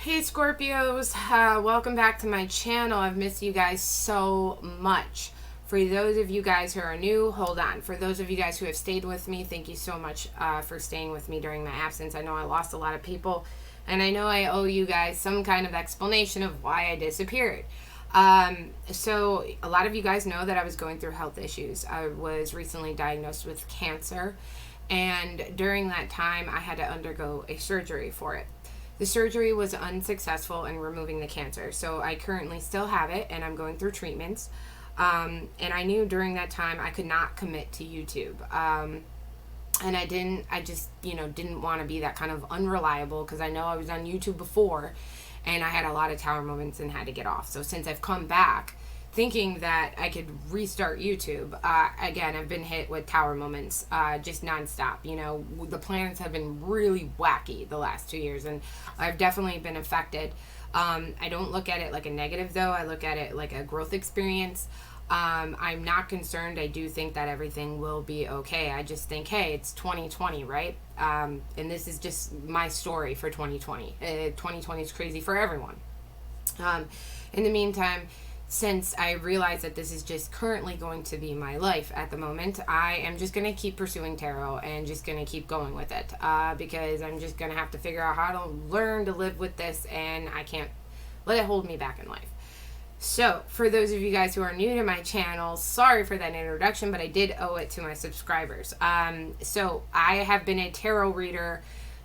Hey Scorpios, welcome back to my channel. I've missed you guys so much. For those of you guys who are new, hold on. For those of you guys who have stayed with me, thank you so much for staying with me during my absence. I know I lost a lot of people, and I know I owe you guys some kind of explanation of why I disappeared. So a lot of you guys know that I was going through health issues. I was recently diagnosed with cancer, and during that time I had to undergo a surgery for it. The surgery was unsuccessful in removing the cancer, so I currently still have it, and I'm going through treatments. And I knew during that time I could not commit to YouTube. And I just didn't want to be that kind of unreliable, because I know I was on YouTube before, and I had a lot of tower moments and had to get off. So since I've come back, thinking that I could restart YouTube, again, I've been hit with tower moments, just nonstop. The planets have been really wacky the last 2 years, and I've definitely been affected. I don't look at it like a negative, though. I look at it like a growth experience. I'm not concerned. I do think that everything will be okay. I just think, hey, it's 2020, right? And this is just my story for 2020. 2020 is crazy for everyone. In the meantime, since I realize that this is just currently going to be my life at the moment, I am just going to keep pursuing tarot and just going to keep going with it, because I'm just going to have to figure out how to learn to live with this, and I can't let it hold me back in life. So, for those of you guys who are new to my channel, sorry for that introduction, but I did owe it to my subscribers. So, I have been a tarot reader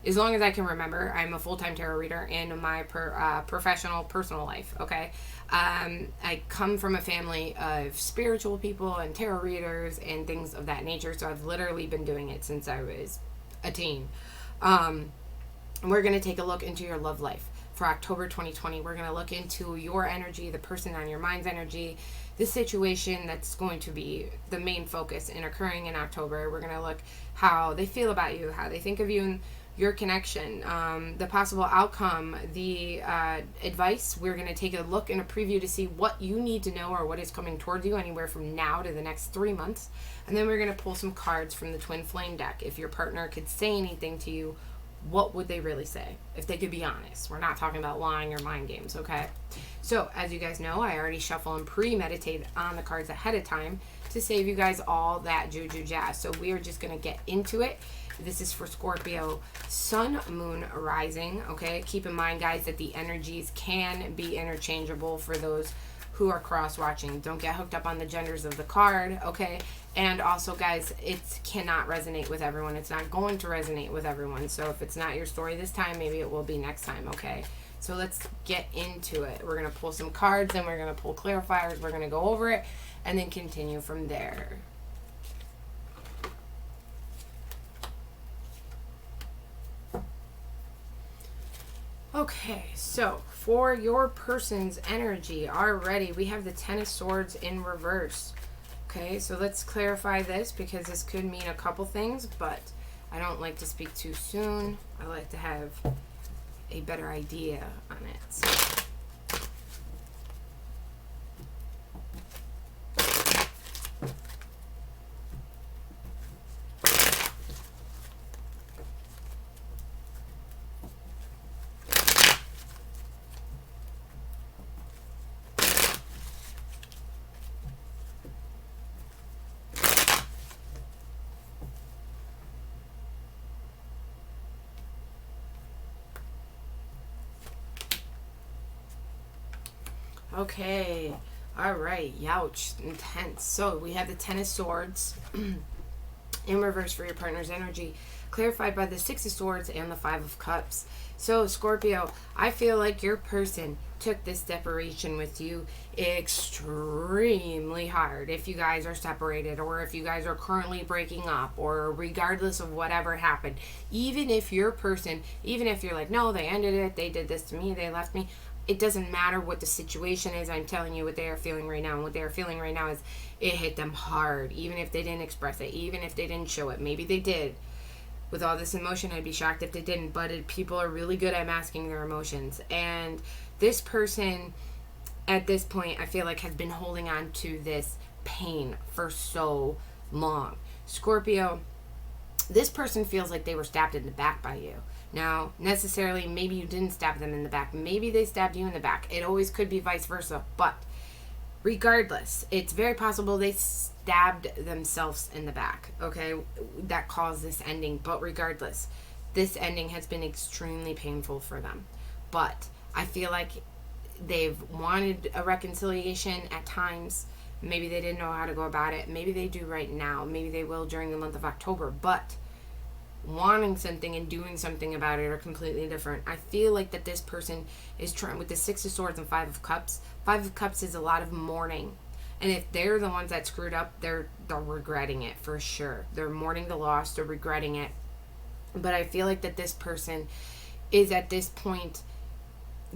as long as I can remember. I'm a full-time tarot reader in my professional, personal life, okay? I come from a family of spiritual people and tarot readers and things of that nature, so I've literally been doing it since I was a teen. And we're going to take a look into your love life for October 2020. We're going to look into your energy, the person on your mind's energy, the situation that's going to be the main focus in occurring in October. We're going to look how they feel about you, how they think of you, and your connection, the possible outcome, the advice. We're going to take a look and a preview to see what you need to know or what is coming towards you anywhere from now to the next 3 months. And then we're going to pull some cards from the Twin Flame deck. If your partner could say anything to you, what would they really say? If they could be honest. We're not talking about lying or mind games, okay? So, as you guys know, I already shuffle and premeditate on the cards ahead of time to save you guys all that juju jazz. So we are just going to get into it. This is for Scorpio, Sun, Moon, Rising, okay? Keep in mind, guys, that the energies can be interchangeable for those who are cross-watching. Don't get hooked up on the genders of the card, okay? And also, guys, it cannot resonate with everyone. It's not going to resonate with everyone. So if it's not your story this time, maybe it will be next time, okay? So let's get into it. We're going to pull some cards, and we're going to pull clarifiers. We're going to go over it and then continue from there. Okay, so for your person's energy, already we have the Ten of Swords in reverse. Okay, so let's clarify this, because this could mean a couple things, but I don't like to speak too soon. I like to have a better idea on it. So. Okay, all right, youch, intense. So we have the Ten of Swords in reverse for your partner's energy, clarified by the Six of Swords and the Five of Cups. So Scorpio, I feel like your person took this separation with you extremely hard. If you guys are separated, or if you guys are currently breaking up, or regardless of whatever happened, even if your person, even if you're like, no, they ended it, they did this to me, they left me, it doesn't matter what the situation is. I'm telling you what they are feeling right now. And what they are feeling right now is it hit them hard. Even if they didn't express it. Even if they didn't show it. Maybe they did. With all this emotion, I'd be shocked if they didn't. But people are really good at masking their emotions. And this person, at this point, I feel like has been holding on to this pain for so long. Scorpio, this person feels like they were stabbed in the back by you. Now, necessarily, maybe you didn't stab them in the back. Maybe they stabbed you in the back. It always could be vice versa. But regardless, it's very possible they stabbed themselves in the back, okay? That caused this ending. But regardless, this ending has been extremely painful for them. But I feel like they've wanted a reconciliation at times. Maybe they didn't know how to go about it. Maybe they do right now. Maybe they will during the month of October. But wanting something and doing something about it are completely different. I feel like that this person is trying, with the Six of Swords and Five of Cups. Five of Cups is a lot of mourning. And if they're the ones that screwed up, they're regretting it for sure. They're mourning the loss. They're regretting it. But I feel like that this person is at this point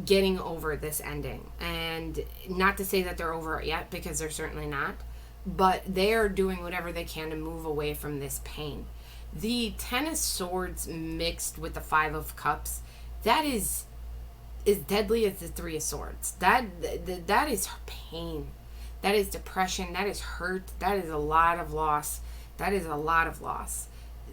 getting over this ending. And not to say that they're over it yet, because they're certainly not. But they are doing whatever they can to move away from this pain. The Ten of Swords mixed with the Five of Cups, that is deadly as the Three of Swords. That is pain. That is depression. That is hurt. That is a lot of loss. That is a lot of loss.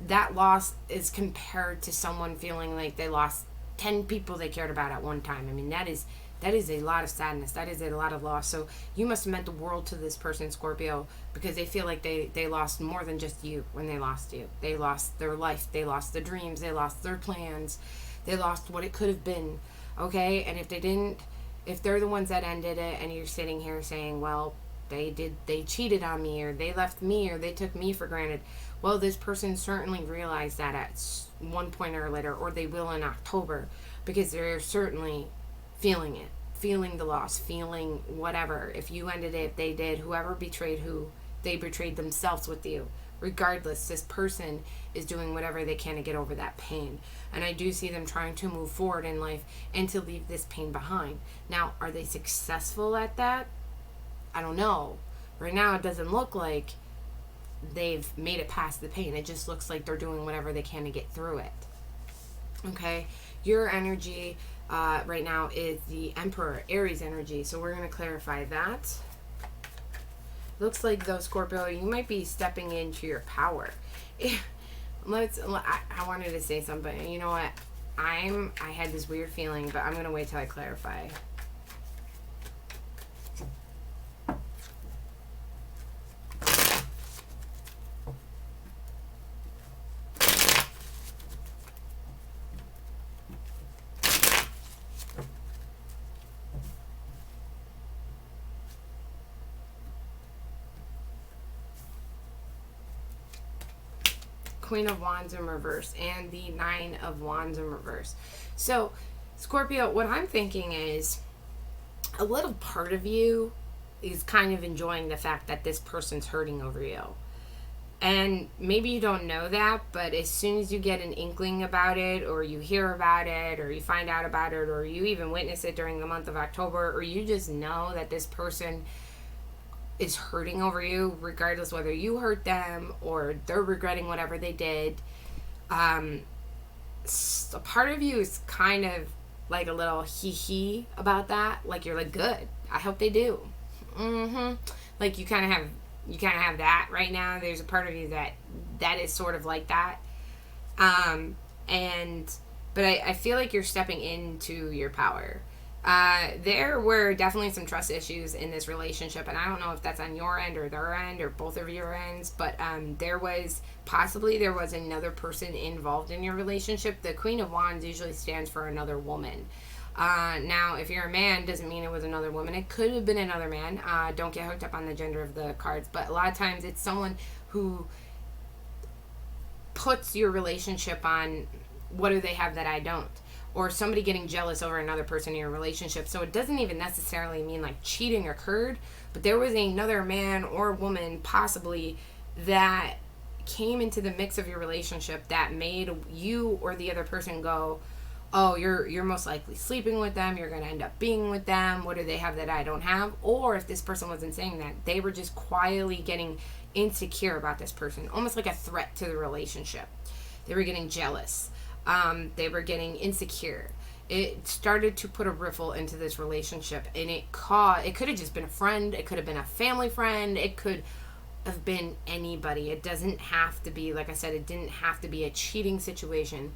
That loss is compared to someone feeling like they lost 10 people they cared about at one time. I mean, that is a lot of sadness. That is a lot of loss. So you must have meant the world to this person, Scorpio, because they feel like they lost more than just you when they lost you. They lost their life. They lost the dreams. They lost their plans. They lost what it could have been. Okay? And if they're the ones that ended it, and you're sitting here saying, well, they cheated on me, or they left me, or they took me for granted. Well, this person certainly realized that at one point or later, or they will in October, because they're certainly feeling it, feeling the loss, feeling whatever. If you ended it, if they did, whoever betrayed who, they betrayed themselves with you. Regardless, this person is doing whatever they can to get over that pain. And I do see them trying to move forward in life and to leave this pain behind. Now, are they successful at that? I don't know. Right now, it doesn't look like they've made it past the pain. It just looks like they're doing whatever they can to get through it. Okay? Your energy right now is the Emperor, Aries energy. So we're going to clarify that. Looks like, though, Scorpio, you might be stepping into your power. I wanted to say something. You know what? I had this weird feeling, but I'm going to wait till I clarify. Queen of Wands in reverse and the Nine of Wands in reverse. So, Scorpio, what I'm thinking is a little part of you is kind of enjoying the fact that this person's hurting over you. And maybe you don't know that, but as soon as you get an inkling about it, or you hear about it, or you find out about it, or you even witness it during the month of October, or you just know that this person is hurting over you, regardless whether you hurt them or they're regretting whatever they did, a part of you is kind of like a little hee about that. Like, you're like, good, I hope they do. Like, you kind of have that right now. There's a part of you that is sort of like that. But I feel like you're stepping into your power. There were definitely some trust issues in this relationship, and I don't know if that's on your end or their end or both of your ends, but there was another person involved in your relationship. The Queen of Wands usually stands for another woman. Now, if you're a man, doesn't mean it was another woman. It could have been another man. Don't get hooked up on the gender of the cards, but a lot of times it's someone who puts your relationship on, what do they have that I don't? Or somebody getting jealous over another person in your relationship. So it doesn't even necessarily mean like cheating occurred, but there was another man or woman possibly that came into the mix of your relationship that made you or the other person go, oh, you're most likely sleeping with them, you're going to end up being with them, what do they have that I don't have? Or if this person wasn't saying that, they were just quietly getting insecure about this person, almost like a threat to the relationship. They were getting jealous. They were getting insecure. It started to put a riffle into this relationship, and it could have just been a friend, it could have been a family friend, it could have been anybody. It doesn't have to be, like I said, it didn't have to be a cheating situation.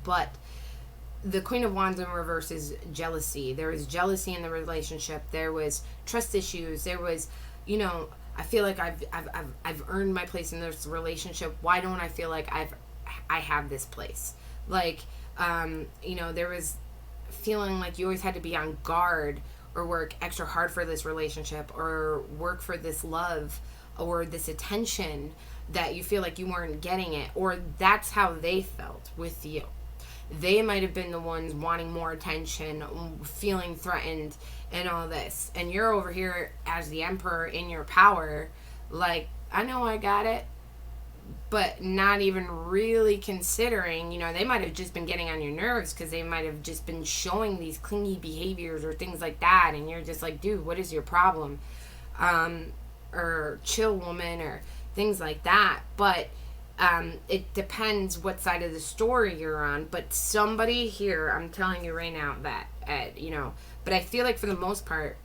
But the Queen of Wands in reverse is jealousy. There was jealousy in the relationship. There was trust issues. There was, you know, I feel like I've earned my place in this relationship. Why don't I feel like I have this place? Like, you know, there was feeling like you always had to be on guard or work extra hard for this relationship or work for this love or this attention that you feel like you weren't getting it, or that's how they felt with you. They might have been the ones wanting more attention, feeling threatened, and all this. And you're over here as the emperor in your power, like, I know I got it, but not even really considering, you know, they might have just been getting on your nerves because they might have just been showing these clingy behaviors or things like that. And you're just like, dude, what is your problem? Or chill, woman, or things like that. But it depends what side of the story you're on. But somebody here, I'm telling you right now that, you know, but I feel like for the most part,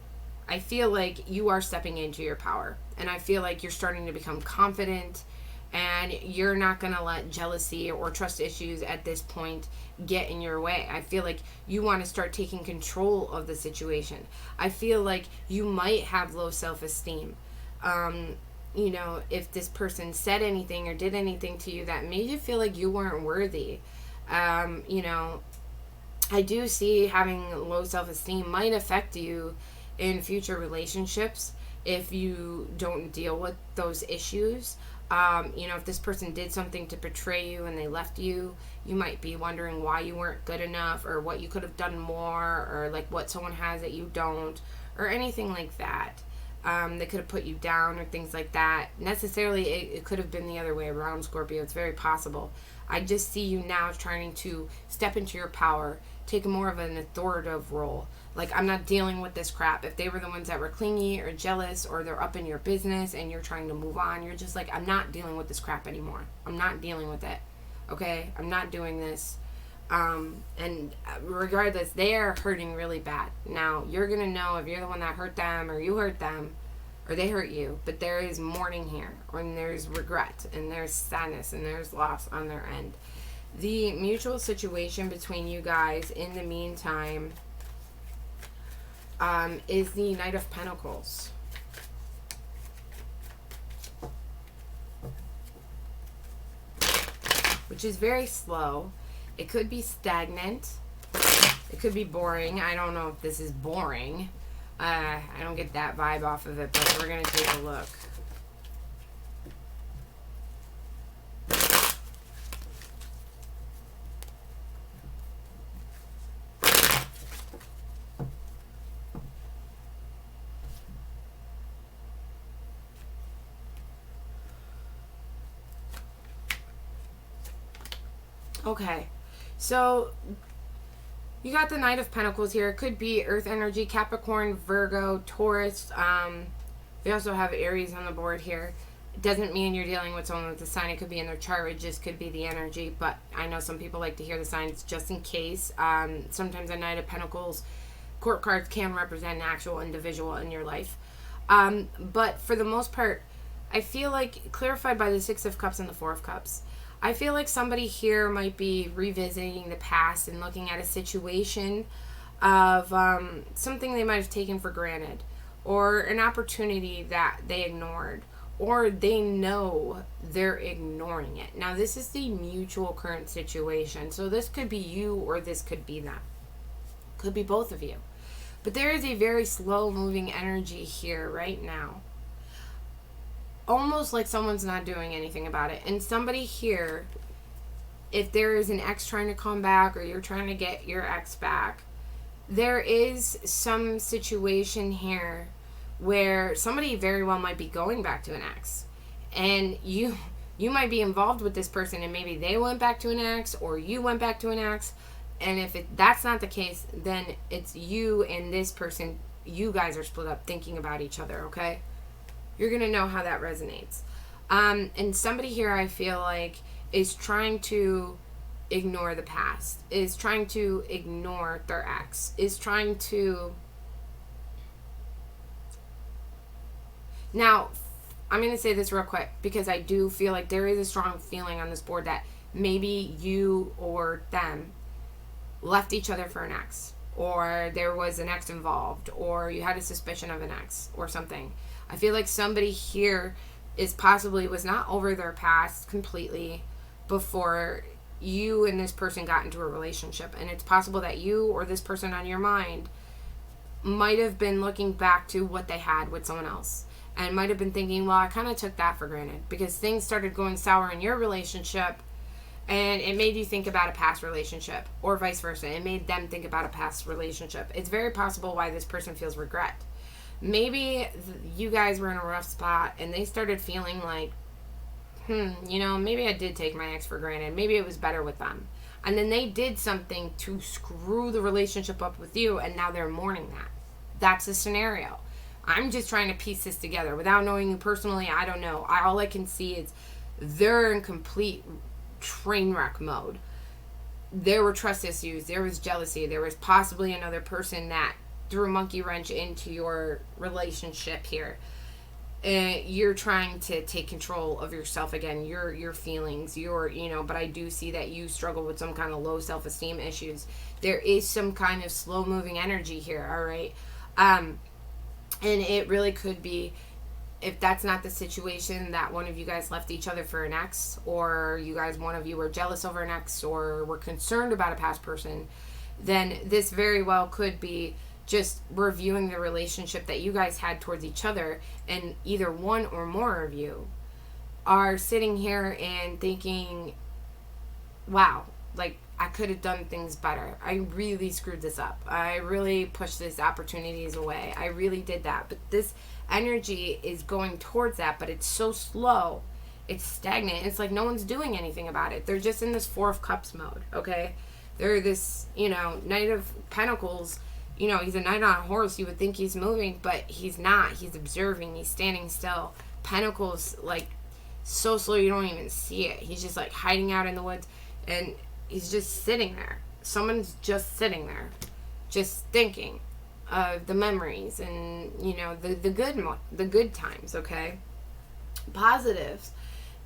I feel like you are stepping into your power. And I feel like you're starting to become confident, and you're not going to let jealousy or trust issues at this point get in your way. I feel like you want to start taking control of the situation. I feel like you might have low self-esteem. You know, if this person said anything or did anything to you that made you feel like you weren't worthy, you know, I do see having low self-esteem might affect you in future relationships if you don't deal with those issues. You know, if this person did something to betray you and they left you, you might be wondering why you weren't good enough, or what you could have done more, or like what someone has that you don't, or anything like that. They could have put you down or things like that. Necessarily, it could have been the other way around, Scorpio. It's very possible. I just see you now trying to step into your power, take more of an authoritative role. Like, I'm not dealing with this crap. If they were the ones that were clingy or jealous, or they're up in your business and you're trying to move on, you're just like, I'm not dealing with this crap anymore. I'm not dealing with it. Okay? I'm not doing this. And regardless, they are hurting really bad. Now, you're going to know if you're the one that hurt them, or you hurt them, or they hurt you. But there is mourning here, and there's regret, and there's sadness, and there's loss on their end. The mutual situation between you guys in the meantime is the Knight of Pentacles. Which is very slow. It could be stagnant. It could be boring. I don't know if this is boring. I don't get that vibe off of it, but we're going to take a look. Okay, so you got the Knight of Pentacles here. It could be Earth energy, Capricorn, Virgo, Taurus. We also have Aries on the board here. It doesn't mean you're dealing with someone with a sign. It could be in their chart. It just could be the energy. But I know some people like to hear the signs just in case. Sometimes a Knight of Pentacles court cards can represent an actual individual in your life. But for the most part, I feel like clarified by the Six of Cups and the Four of Cups. I feel like somebody here might be revisiting the past and looking at a situation of something they might have taken for granted, or an opportunity that they ignored, or they know they're ignoring it. Now, this is the mutual current situation. So this could be you, or this could be them. Could be both of you. But there is a very slow moving energy here right now. Almost like someone's not doing anything about it. And somebody here, if there is an ex trying to come back, or you're trying to get your ex back, there is some situation here where somebody very well might be going back to an ex. And you might be involved with this person, and maybe they went back to an ex, or you went back to an ex. And if that's not the case, then it's you and this person. You guys are split up thinking about each other, okay? You're going to know how that resonates. And somebody here, I feel like, is trying to ignore the past, is trying to ignore their ex, is trying to... Now, I'm going to say this real quick, because I do feel like there is a strong feeling on this board that maybe you or them left each other for an ex, or there was an ex involved, or you had a suspicion of an ex or something. I feel like somebody here is possibly was not over their past completely before you and this person got into a relationship. And it's possible that you or this person on your mind might have been looking back to what they had with someone else and might have been thinking, well, I kind of took that for granted because things started going sour in your relationship and it made you think about a past relationship, or vice versa. It made them think about a past relationship. It's very possible why this person feels regret. Maybe you guys were in a rough spot and they started feeling like, maybe I did take my ex for granted. Maybe it was better with them. And then they did something to screw the relationship up with you, and now they're mourning that. That's the scenario. I'm just trying to piece this together. Without knowing you personally, I don't know. All I can see is they're in complete train wreck mode. There were trust issues. There was jealousy. There was possibly another person that threw a monkey wrench into your relationship here. You're trying to take control of yourself again, your feelings, but I do see that you struggle with some kind of low self-esteem issues. There is some kind of slow-moving energy here, all right? And it really could be, if that's not the situation, that one of you guys left each other for an ex, or one of you were jealous over an ex, or were concerned about a past person, then this very well could be just reviewing the relationship that you guys had towards each other, and either one or more of you are sitting here and thinking, wow, like, I could have done things better. I really screwed this up. I really pushed these opportunities away. I really did that. But this energy is going towards that, but it's so slow. It's stagnant. It's like no one's doing anything about it. They're just in this Four of Cups mode, okay? They're this, Knight of Pentacles. He's a knight on a horse. You would think he's moving, but he's not. He's observing. He's standing still. Pentacles, like, so slow you don't even see it. He's just, like, hiding out in the woods, and he's just sitting there. Someone's just sitting there, just thinking of the memories and, the good times, okay? Positives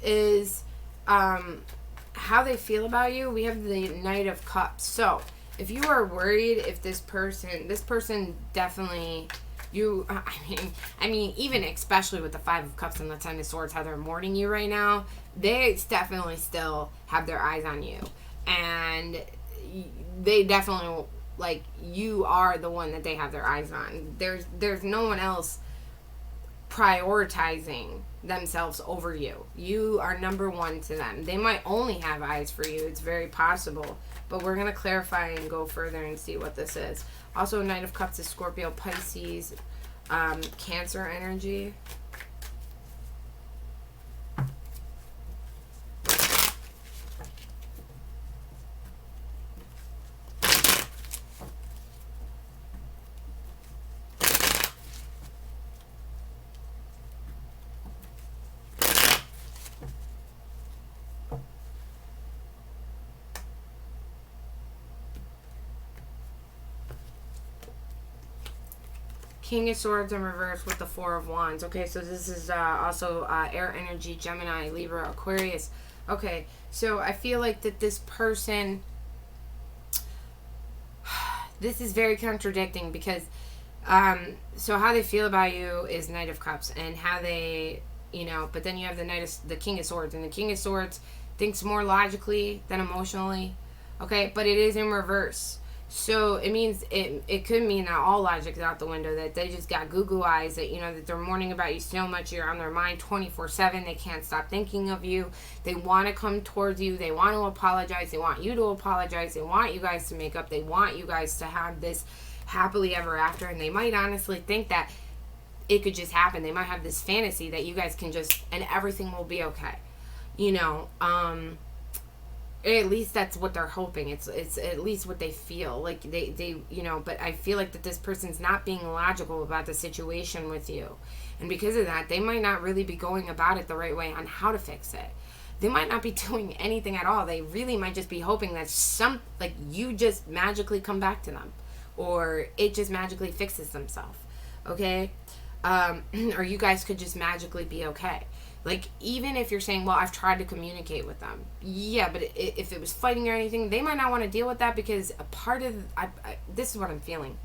is how they feel about you. We have the Knight of Cups. So if you are worried if this person definitely, I mean, even especially with the Five of Cups and the Ten of Swords, how they're mourning you right now, they definitely still have their eyes on you. And they definitely, like, you are the one that they have their eyes on. There's no one else prioritizing themselves over you. You are number one to them. They might only have eyes for you. It's very possible. But we're going to clarify and go further and see what this is. Also, Knight of Cups is Scorpio, Pisces, Cancer energy. King of Swords in reverse with the Four of Wands. Okay, so this is also air energy, Gemini, Libra, Aquarius. Okay, so I feel like that this person, this is very contradicting because, so how they feel about you is Knight of Cups, and how they, but then you have the King of Swords, and the King of Swords thinks more logically than emotionally. Okay, but it is in reverse. So it means it could mean that all logic is out the window, that they just got goo-goo eyes, that, that they're mourning about you so much, you're on their mind 24/7, they can't stop thinking of you, they want to come towards you, they want to apologize, they want you to apologize, they want you guys to make up, they want you guys to have this happily ever after, and they might honestly think that it could just happen. They might have this fantasy that you guys can just, and everything will be okay. At least that's what they're hoping. It's at least what they feel like they but I feel like that this person's not being logical about the situation with you, and because of that, they might not really be going about it the right way on how to fix it. They might not be doing anything at all. They really might just be hoping that you just magically come back to them, or it just magically fixes themselves, okay? Or you guys could just magically be okay. Like, even if you're saying, well, I've tried to communicate with them. Yeah, but if it was fighting or anything, they might not want to deal with that, because a part of, this is what I'm feeling.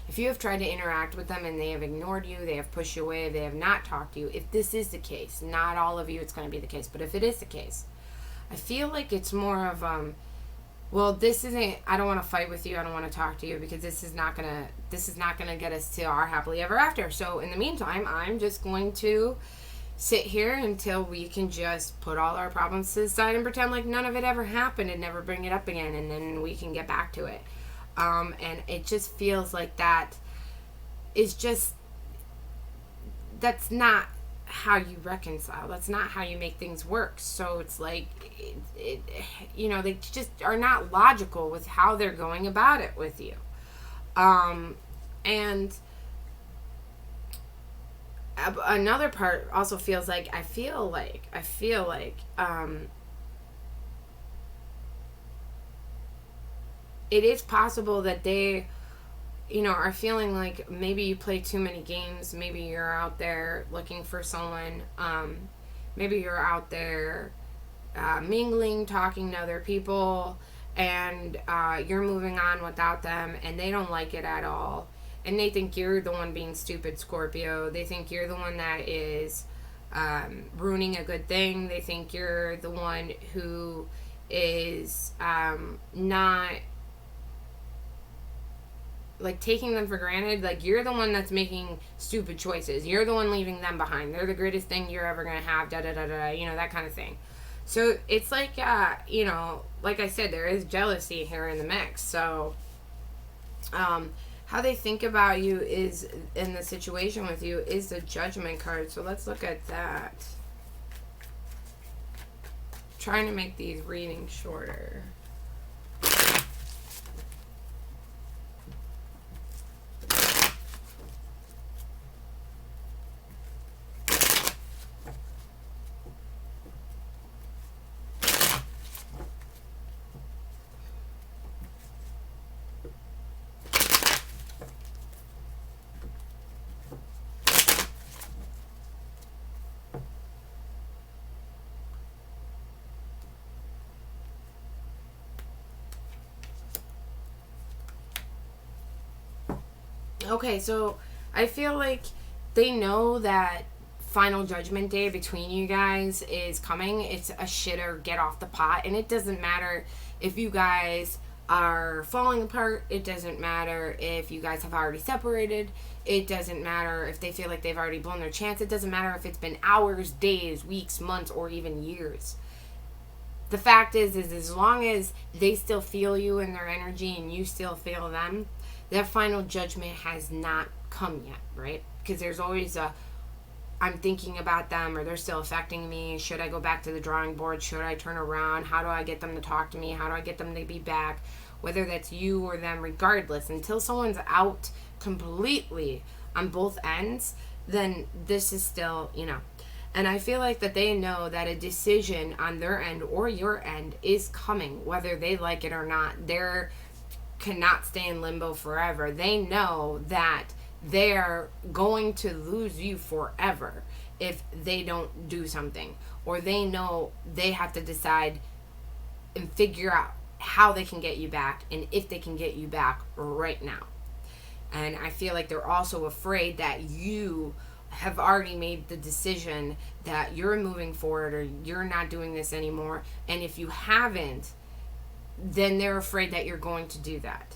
If you have tried to interact with them and they have ignored you, they have pushed you away, they have not talked to you, if this is the case, not all of you it's going to be the case, but if it is the case, I feel like it's more of, well, this isn't, I don't want to fight with you, I don't want to talk to you, because this is not going to get us to our happily ever after. So in the meantime, I'm just going to sit here until we can just put all our problems to the side and pretend like none of it ever happened and never bring it up again, and then we can get back to it. And it just feels like that is just, that's not how you reconcile. That's not how you make things work. So it's like, they just are not logical with how they're going about it with you. And another part also feels like, I feel like, it is possible that they, are feeling like maybe you play too many games. Maybe you're out there looking for someone. Maybe you're out there mingling, talking to other people, and you're moving on without them, and they don't like it at all. And they think you're the one being stupid, Scorpio. They think you're the one that is ruining a good thing. They think you're the one who is not, like, taking them for granted. Like, you're the one that's making stupid choices. You're the one leaving them behind. They're the greatest thing you're ever going to have, da-da-da-da, that kind of thing. So it's like, like I said, there is jealousy here in the mix. So how they think about you is, in the situation with you, is the Judgment card. So let's look at that. Trying to make these readings shorter. Okay, so I feel like they know that final judgment day between you guys is coming. It's a shit or get off the pot, and it doesn't matter if you guys are falling apart. It doesn't matter if you guys have already separated. It doesn't matter if they feel like they've already blown their chance. It doesn't matter if it's been hours, days, weeks, months, or even years. The fact is as long as they still feel you in their energy and you still feel them, that final judgment has not come yet, right? Because there's always I'm thinking about them, or they're still affecting me. Should I go back to the drawing board? Should I turn around? How do I get them to talk to me? How do I get them to be back? Whether that's you or them, regardless, until someone's out completely on both ends, then this is still, And I feel like that they know that a decision on their end or your end is coming, whether they like it or not. They're cannot stay in limbo forever. They know that they're going to lose you forever if they don't do something, or they know they have to decide and figure out how they can get you back, and if they can get you back right now. And I feel like they're also afraid that you have already made the decision that you're moving forward, or you're not doing this anymore, and if you haven't, then they're afraid that you're going to do that.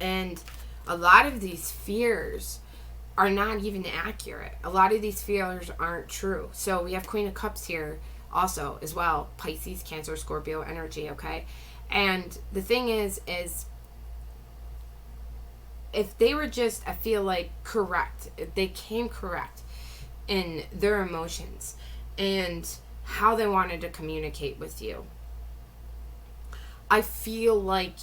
And a lot of these fears are not even accurate. A lot of these fears aren't true. So we have Queen of Cups here also as well. Pisces, Cancer, Scorpio energy, okay? And the thing is if they were just, I feel like, correct, if they came correct in their emotions and how they wanted to communicate with you, I feel like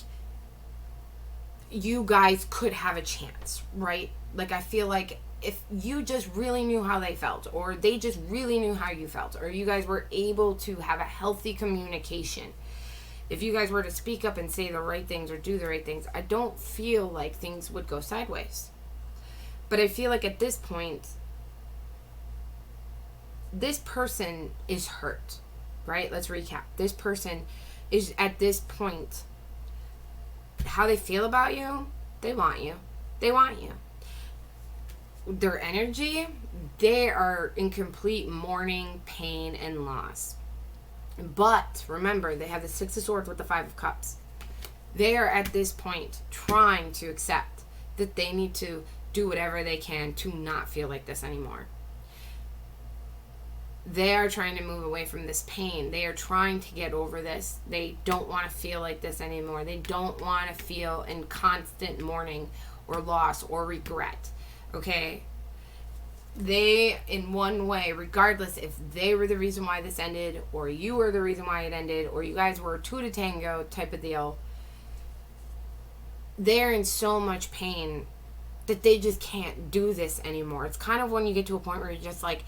you guys could have a chance, right? Like, I feel like if you just really knew how they felt, or they just really knew how you felt, or you guys were able to have a healthy communication, if you guys were to speak up and say the right things or do the right things, I don't feel like things would go sideways. But I feel like at this point, this person is hurt, right? Let's recap. This person is at this point, how they feel about you, they want you. They want you. Their energy, they are in complete mourning, pain, and loss. But remember, they have the Six of Swords with the Five of Cups. They are at this point trying to accept that they need to do whatever they can to not feel like this anymore. They are trying to move away from this pain. They are trying to get over this. They don't want to feel like this anymore. They don't want to feel in constant mourning or loss or regret. Okay? They, in one way, regardless if they were the reason why this ended, or you were the reason why it ended, or you guys were two to tango type of deal, they're in so much pain that they just can't do this anymore. It's kind of when you get to a point where you're just like,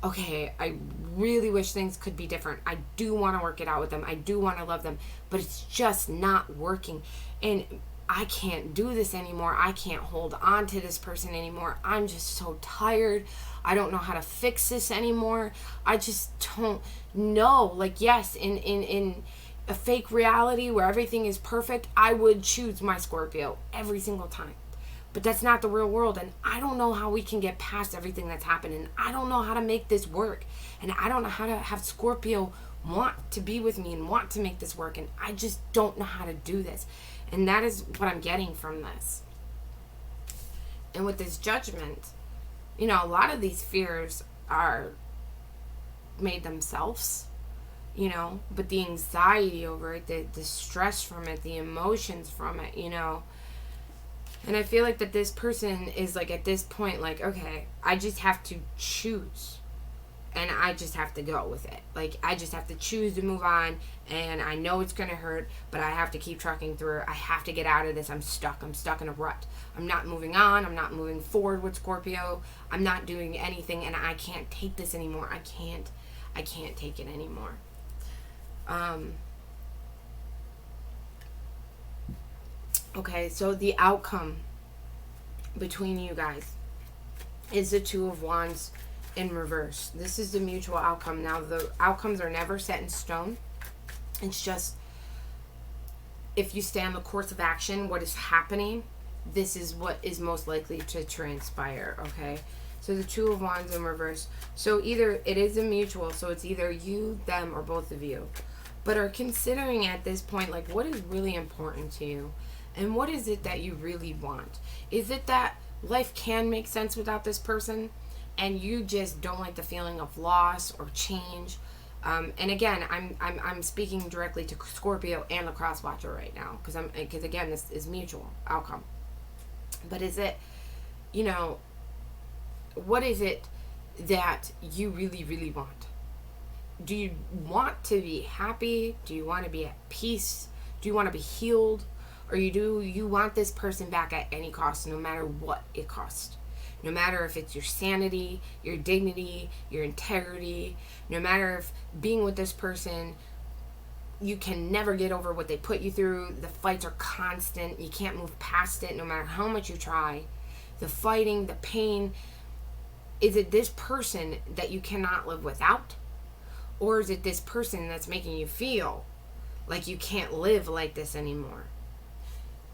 okay, I really wish things could be different. I do want to work it out with them. I do want to love them, but it's just not working. And I can't do this anymore. I can't hold on to this person anymore. I'm just so tired. I don't know how to fix this anymore. I just don't know. Like, yes, in a fake reality where everything is perfect, I would choose my Scorpio every single time. But that's not the real world, and I don't know how we can get past everything that's happened, and I don't know how to make this work, and I don't know how to have Scorpio want to be with me and want to make this work, and I just don't know how to do this. And that is what I'm getting from this. And with this judgment, you know, a lot of these fears are made themselves, you know, but the anxiety over it, the stress from it, the emotions from it, you know. And I feel like that this person is like at this point like, okay, I just have to choose. And I just have to go with it. Like, I just have to choose to move on. And I know it's going to hurt, but I have to keep trucking through. I have to get out of this. I'm stuck. I'm stuck in a rut. I'm not moving on. I'm not moving forward with Scorpio. I'm not doing anything. And I can't take this anymore. I can't take it anymore. Okay, so the outcome between you guys is the Two of Wands in reverse. This is the mutual outcome. Now, the outcomes are never set in stone. It's just, if you stay on the course of action, what is happening, this is what is most likely to transpire, okay? So the Two of Wands in reverse. So either it is a mutual, so it's either you, them, or both of you. But are considering at this point, like, what is really important to you? And what is it that you really want? Is it that life can make sense without this person, and you just don't like the feeling of loss or change? And again, I'm speaking directly to Scorpio and the cross watcher right now, because again, this is mutual outcome. But is it, you know, what is it that you really, really want? Do you want to be happy? Do you want to be at peace? Do you want to be healed? Or you want this person back at any cost, no matter what it costs? No matter if it's your sanity, your dignity, your integrity, no matter if being with this person, you can never get over what they put you through. The fights are constant. You can't move past it no matter how much you try. The fighting, the pain. Is it this person that you cannot live without? Or is it this person that's making you feel like you can't live like this anymore?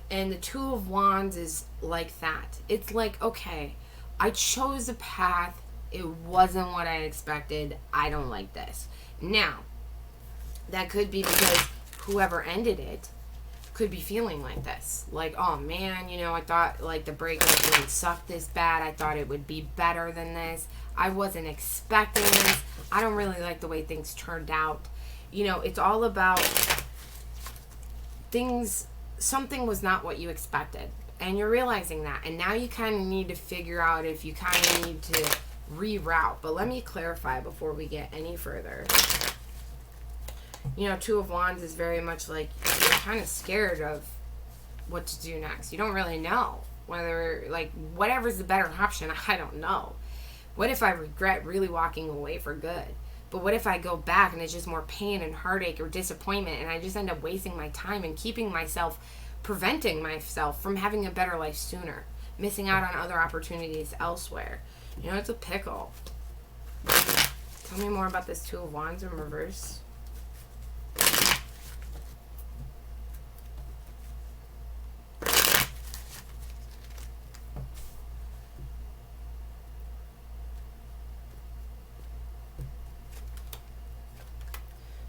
And the Two of Wands is like that. It's like, okay, I chose a path. It wasn't what I expected. I don't like this. Now, that could be because whoever ended it could be feeling like this. Like, oh man, you know, I thought like the breakup wouldn't suck this bad. I thought it would be better than this. I wasn't expecting this. I don't really like the way things turned out. You know, it's all about things. Something was not what you expected, and you're realizing that, and now you kind of need to figure out if you kind of need to reroute. But let me clarify before we get any further. You know, Two of Wands is very much like you're kind of scared of what to do next. You don't really know whether, like, whatever's the better option. I don't know. What if I regret really walking away for good? But what if I go back and it's just more pain and heartache or disappointment, and I just end up wasting my time and preventing myself from having a better life sooner, missing out on other opportunities elsewhere? You know, it's a pickle. Tell me more about this Two of Wands in reverse.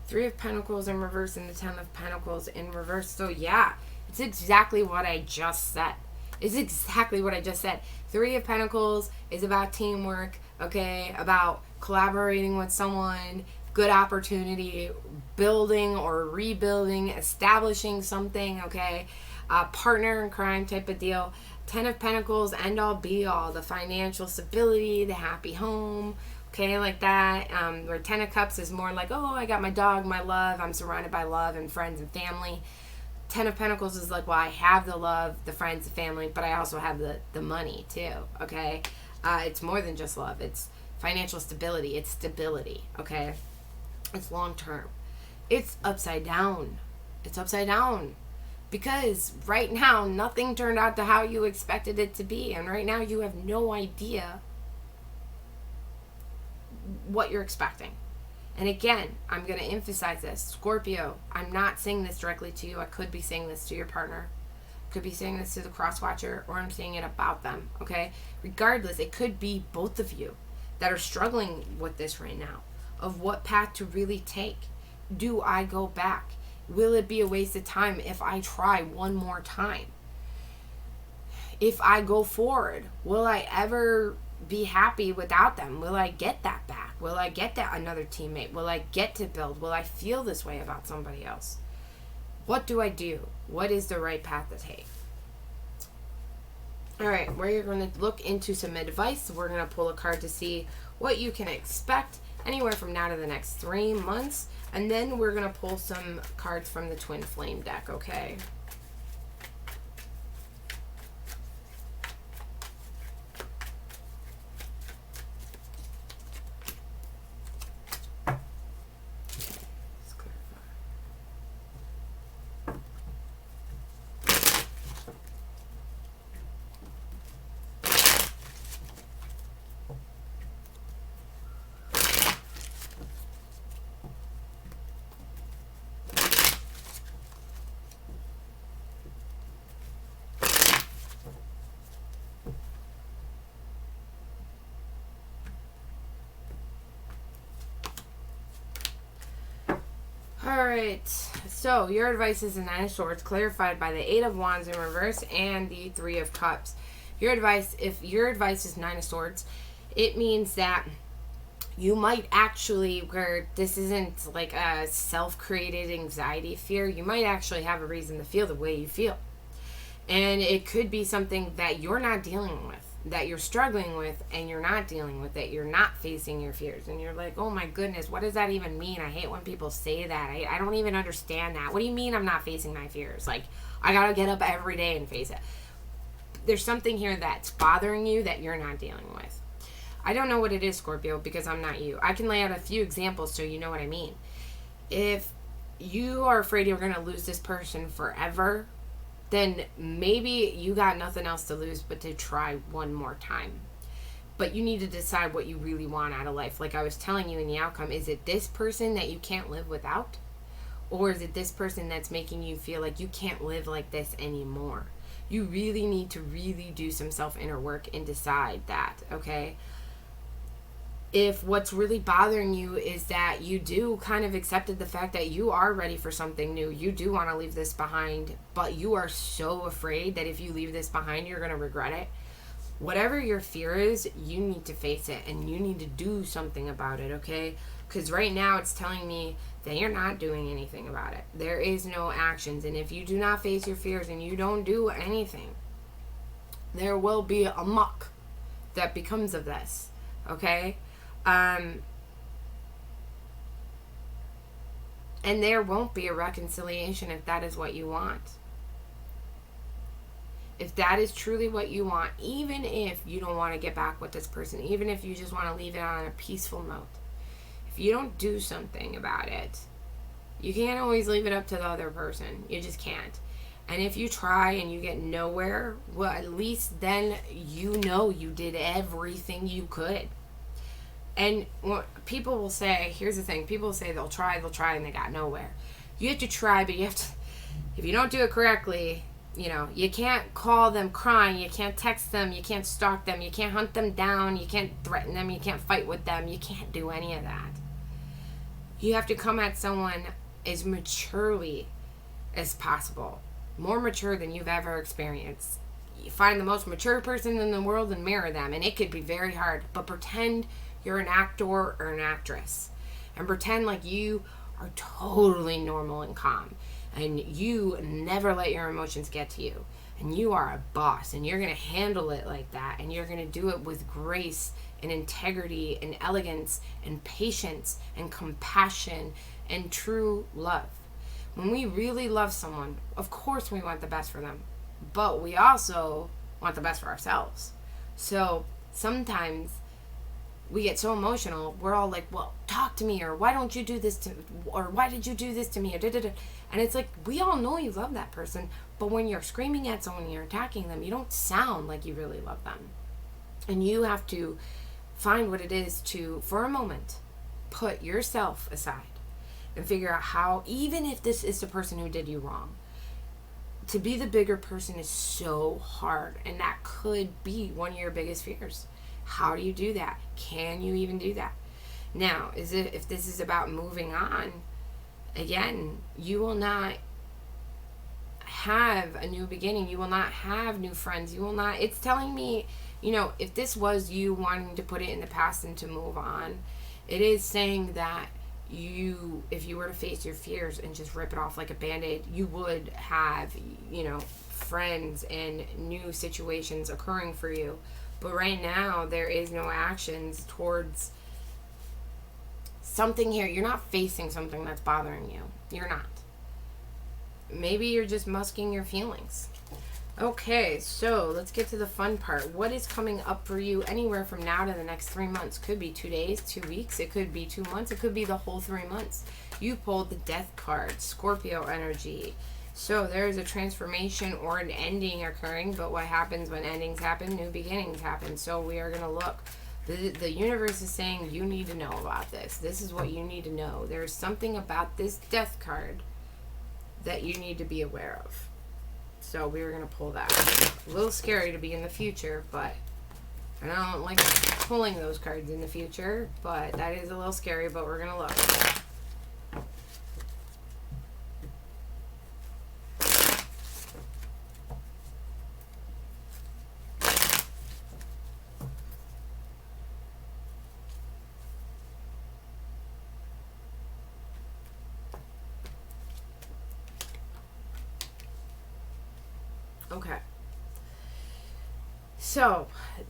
Three of Pentacles in reverse and the Ten of Pentacles in reverse. So yeah, it's exactly what I just said. It's exactly what I just said. Three of Pentacles is about teamwork, okay? About collaborating with someone, good opportunity, building or rebuilding, establishing something, okay? Partner in crime type of deal. Ten of Pentacles, end all be all. The financial stability, the happy home, okay, like that. Where Ten of Cups is more like, oh, I got my dog, my love. I'm surrounded by love and friends and family. Ten of Pentacles is like, well, I have the love, the friends, the family, but I also have the money too, okay? It's more than just love. It's financial stability. It's stability, okay? It's long term. It's upside down. It's upside down. Because right now, nothing turned out to how you expected it to be. And right now, you have no idea what you're expecting. And again, I'm going to emphasize this. Scorpio, I'm not saying this directly to you. I could be saying this to your partner. Could be saying this to the cross watcher, or I'm saying it about them, okay? Regardless, it could be both of you that are struggling with this right now, of what path to really take. Do I go back? Will it be a waste of time if I try one more time? If I go forward, will I ever be happy without them? Will I get that back? Will I get that another teammate? Will I get to build? Will I feel this way about somebody else? What do I do? What is the right path to take? All right, we're going to look into some advice. We're going to pull a card to see what you can expect anywhere from now to the next 3 months. And then we're going to pull some cards from the Twin Flame deck, okay? Alright, so your advice is the Nine of Swords, clarified by the Eight of Wands in reverse and the Three of Cups. Your advice, if your advice is Nine of Swords, it means that you might actually, where this isn't like a self-created anxiety fear, you might actually have a reason to feel the way you feel. And it could be something that you're not dealing with, that you're struggling with, and you're not dealing with it. You're not facing your fears. And you're like, oh my goodness, what does that even mean? I hate when people say that. I don't even understand that. What do you mean I'm not facing my fears? Like, I gotta get up every day and face it. There's something here that's bothering you that you're not dealing with. I don't know what it is, Scorpio, because I'm not you. I can lay out a few examples so you know what I mean. If you are afraid you're going to lose this person forever, then maybe you got nothing else to lose but to try one more time. But you need to decide what you really want out of life. Like I was telling you in the outcome, is it this person that you can't live without? Or is it this person that's making you feel like you can't live like this anymore? You really need to really do some self-inner work and decide that, okay? If what's really bothering you is that you do kind of accepted the fact that you are ready for something new, you do want to leave this behind, but you are so afraid that if you leave this behind, you're going to regret it. Whatever your fear is, you need to face it and you need to do something about it, okay? Because right now it's telling me that you're not doing anything about it. There is no actions. And if you do not face your fears and you don't do anything, there will be a muck that becomes of this, okay? And there won't be a reconciliation if that is what you want. If that is truly what you want, even if you don't want to get back with this person, even if you just want to leave it on a peaceful note, if you don't do something about it, you can't always leave it up to the other person. You just can't. And if you try and you get nowhere, well, at least then you know you did everything you could. And people will say, here's the thing, people will say they'll try, and they got nowhere. You have to try, but you have to, if you don't do it correctly, you know, you can't call them crying, you can't text them, you can't stalk them, you can't hunt them down, you can't threaten them, you can't fight with them, you can't do any of that. You have to come at someone as maturely as possible, more mature than you've ever experienced. You find the most mature person in the world and mirror them, and it could be very hard, but pretend you're an actor or an actress, and pretend like you are totally normal and calm, and you never let your emotions get to you, and you are a boss, and you're going to handle it like that, and you're going to do it with grace and integrity and elegance and patience and compassion and true love. When we really love someone, of course we want the best for them, but we also want the best for ourselves. So sometimes we get so emotional, we're all like, well, talk to me, or why don't you do this to, or why did you do this to me, or da-da-da. And it's like, we all know you love that person, but when you're screaming at someone and you're attacking them, you don't sound like you really love them. And you have to find what it is to, for a moment, put yourself aside and figure out how, even if this is the person who did you wrong, to be the bigger person is so hard, and that could be one of your biggest fears. How do you do that? Can you even do that? Now, if this is about moving on, again, you will not have a new beginning. You will not have new friends. You will not, it's telling me, you know, if this was you wanting to put it in the past and to move on, it is saying that you, if you were to face your fears and just rip it off like a band-aid, you would have, you know, friends and new situations occurring for you. But right now, there is no actions towards something here. You're not facing something that's bothering you. You're not. Maybe you're just masking your feelings. Okay, so let's get to the fun part. What is coming up for you anywhere from now to the next 3 months? Could be 2 days, 2 weeks. It could be 2 months. It could be the whole 3 months. You pulled the Death card, Scorpio energy. So there's a transformation or an ending occurring, but what happens when endings happen? New beginnings happen. So we are going to look. The universe is saying you need to know about this. This is what you need to know. There's something about this Death card that you need to be aware of. So we were going to pull that. A little scary to be in the future, but I don't like pulling those cards in the future, but that is a little scary, but we're going to look. Okay. So,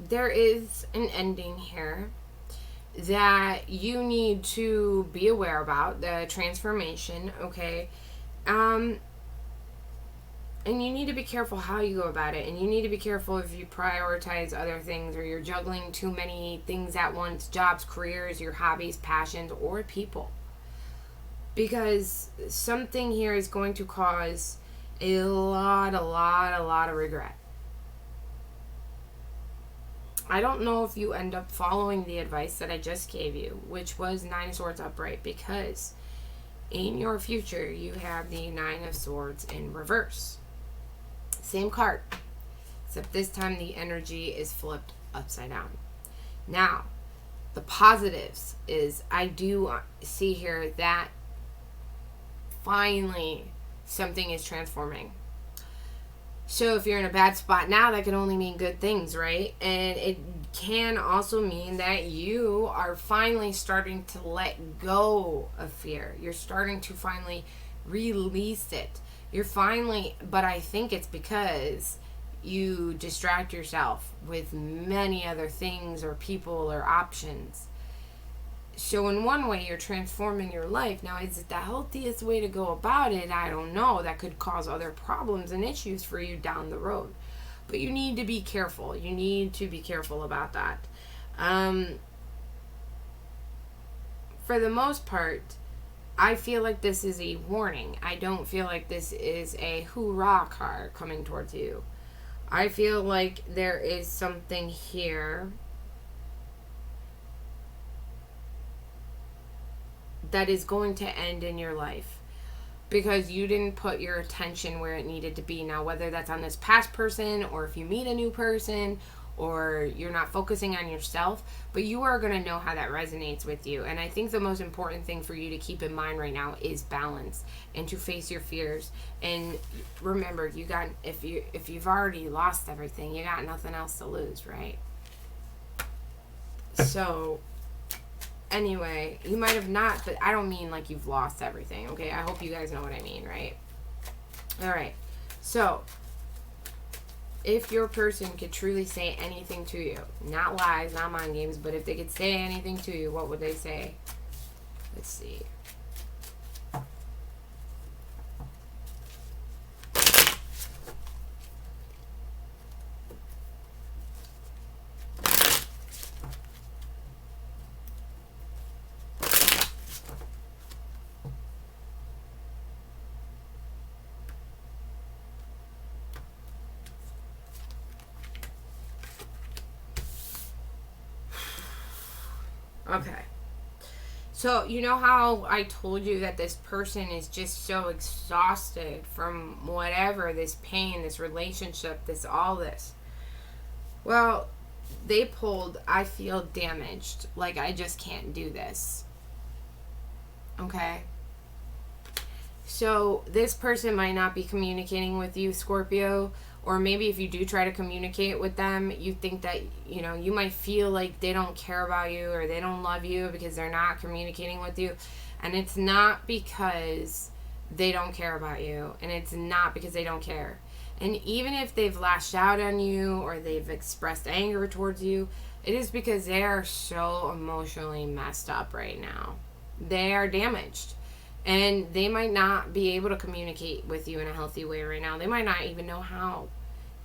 there is an ending here that you need to be aware about, the transformation, okay? And you need to be careful how you go about it, and you need to be careful if you prioritize other things or you're juggling too many things at once, jobs, careers, your hobbies, passions, or people. Because something here is going to cause a lot of regret. I don't know if you end up following the advice that I just gave you, which was 9 of Swords upright, because in your future you have the 9 of Swords in reverse. Same card, except this time the energy is flipped upside down. Now, the positives is I do see here that finally something is transforming. So if you're in a bad spot now, that can only mean good things, right? And it can also mean that you are finally starting to let go of fear. You're starting to finally release it. You're finally, but I think it's because you distract yourself with many other things or people or options. So in one way, you're transforming your life. Now, is it the healthiest way to go about it? I don't know. That could cause other problems and issues for you down the road. But you need to be careful. You need to be careful about that. For the most part, I feel like this is a warning. I don't feel like this is a hoorah card coming towards you. I feel like there is something here that is going to end in your life because you didn't put your attention where it needed to be. Now, whether that's on this past person or if you meet a new person or you're not focusing on yourself, but you are going to know how that resonates with you. And I think the most important thing for you to keep in mind right now is balance and to face your fears. And remember, if you've already lost everything, you got nothing else to lose, right? So anyway, you might have not, but I don't mean like you've lost everything, okay? I hope you guys know what I mean, right? All right. So if your person could truly say anything to you, not lies, not mind games, but if they could say anything to you, what would they say? Let's see. Okay. So, you know how I told you that this person is just so exhausted from whatever, this pain, this relationship, all this. Well, they pulled, I feel damaged. Like, I just can't do this. Okay? So, this person might not be communicating with you, Scorpio. Or maybe if you do try to communicate with them, you think that, you might feel like they don't care about you or they don't love you because they're not communicating with you. And it's not because they don't care about you. And it's not because they don't care. And even if they've lashed out on you or they've expressed anger towards you, it is because they are so emotionally messed up right now. They are damaged. And they might not be able to communicate with you in a healthy way right now. They might not even know how.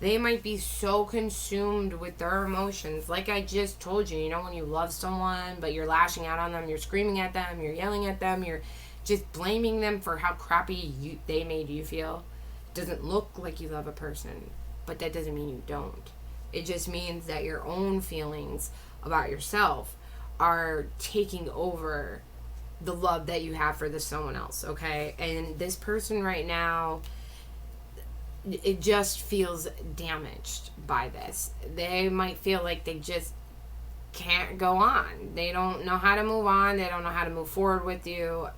They might be so consumed with their emotions. Like I just told you, when you love someone, but you're lashing out on them, you're screaming at them, you're yelling at them, you're just blaming them for how crappy they made you feel. It doesn't look like you love a person, but that doesn't mean you don't. It just means that your own feelings about yourself are taking over the love that you have for this someone else, okay? And this person right now, it just feels damaged by this. They might feel like they just can't go on. They don't know how to move on. They don't know how to move forward with you.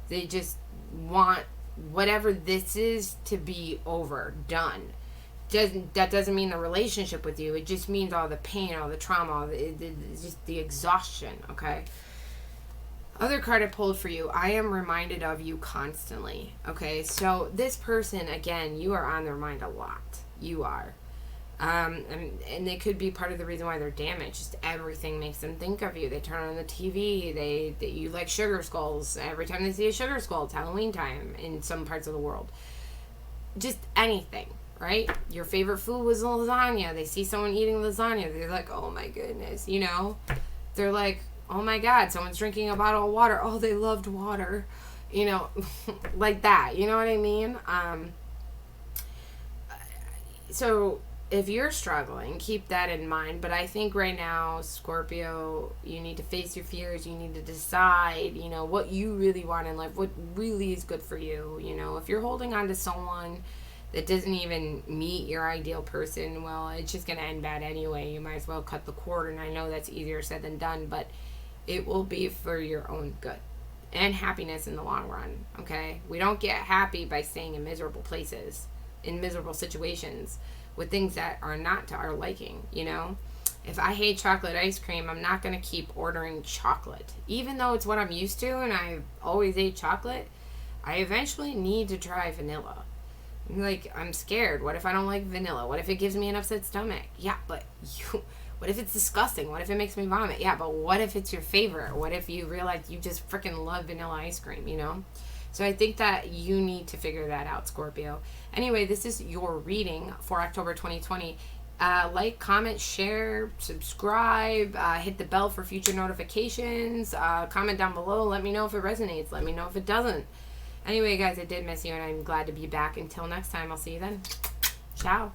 They just want whatever this is to be over, done. That doesn't mean the relationship with you. It just means all the pain, all the trauma, it's just the exhaustion, okay? Other card I pulled for you, I am reminded of you constantly. Okay, so this person, again, you are on their mind a lot. You are. And it could be part of the reason why they're damaged. Just everything makes them think of you. They turn on the TV. You like sugar skulls. Every time they see a sugar skull, it's Halloween time in some parts of the world. Just anything, right? Your favorite food was lasagna. They see someone eating lasagna. They're like, oh my goodness, They're like, oh my God, someone's drinking a bottle of water. Oh, they loved water. Like that. You know what I mean? So if you're struggling, keep that in mind. But I think right now, Scorpio, you need to face your fears. You need to decide, what you really want in life, what really is good for you. If you're holding on to someone that doesn't even meet your ideal person, well, it's just going to end bad anyway. You might as well cut the cord. And I know that's easier said than done, but it will be for your own good and happiness in the long run, okay? We don't get happy by staying in miserable places, in miserable situations, with things that are not to our liking, If I hate chocolate ice cream, I'm not going to keep ordering chocolate. Even though it's what I'm used to and I always ate chocolate, I eventually need to try vanilla. I'm scared. What if I don't like vanilla? What if it gives me an upset stomach? Yeah, but what if it's disgusting? What if it makes me vomit? Yeah, but what if it's your favorite? What if you realize you just freaking love vanilla ice cream, So I think that you need to figure that out, Scorpio. Anyway, this is your reading for October 2020. Like, comment, share, subscribe, hit the bell for future notifications, comment down below. Let me know if it resonates. Let me know if it doesn't. Anyway, guys, I did miss you, and I'm glad to be back. Until next time, I'll see you then. Ciao.